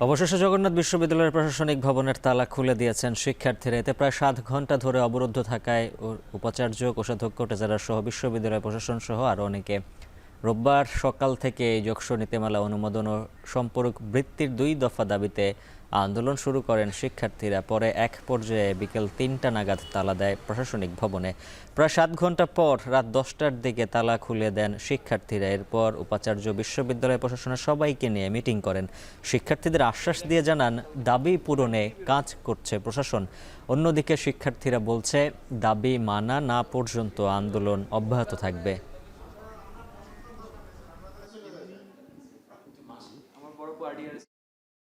অবশেষে জগন্নাথ বিশ্ববিদ্যালয়ের প্রশাসনিক ভবনের তালা খুলে দিয়েছেন শিক্ষার্থীরা। এতে প্রায় 7 ঘন্টা ধরে অবরুদ্ধ থাকায় উপাচার্য, কোষাধ্যক্ষ, ট্রেজারার সহ বিশ্ববিদ্যালয় প্রশাসন সহ আরও অনেকে রোববার সকাল থেকে যোগসু নীতিমালা অনুমোদন ও সম্পূরক বৃত্তির 2 দফা দাবিতে আন্দোলন শুরু করেন শিক্ষার্থীরা। পরে এক পর্যায়ে বিকেল 3টা নাগাদ তালা দেয় প্রশাসনিক ভবনে। প্রায় 7 ঘন্টা পর রাত 10টার দিকে তালা খুলে দেন শিক্ষার্থীরা। এরপর উপাচার্য বিশ্ববিদ্যালয় প্রশাসনের সবাইকে নিয়ে মিটিং করেন। শিক্ষার্থীদের আশ্বাস দিয়ে জানান দাবি পূরণে কাজ করছে প্রশাসন। অন্যদিকে শিক্ষার্থীরা বলছে দাবি মানা না পর্যন্ত আন্দোলন অব্যাহত থাকবে।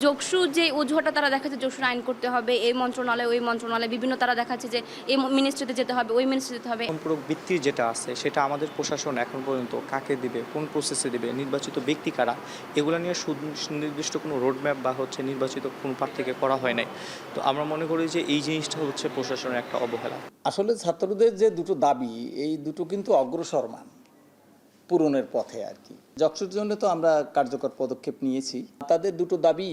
যোগসু যে অজুহাতটা তারা দেখাচ্ছে, যোগসুর আইন করতে হবে, এই মন্ত্রণালয় ওই মন্ত্রণালয় বিভিন্ন তারা দেখাচ্ছে যে এই মিনিস্ট্রিতে যেতে হবে, ওই মিনিস্ট্রিতে যেতে হবে। সম্পূরক বৃত্তি যেটা আছে সেটা আমাদের প্রশাসন এখন পর্যন্ত কাকে দিবে, কোন প্রসেসে দিবে, নির্বাচিত ব্যক্তি কারা, এগুলো নিয়ে সুনির্দিষ্ট কোনো রোডম্যাপ বা নির্বাচিত কোনো প্রার্থীকে করা হয় নাই। তো আমরা মনে করি যে এই জিনিসটা হচ্ছে প্রশাসনের একটা অবহেলা। আসলে ছাত্রদের যে দুটো দাবি, এই দুটো কিন্তু অগ্রসরমান পূরণের পথে আর কি। যকসুর জন্য তো আমরা কার্যকর পদক্ষেপ নিয়েছি, তাদের দুটো দাবি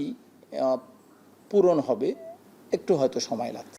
পূরণ হবে, একটু হয়তো সময় লাগছে।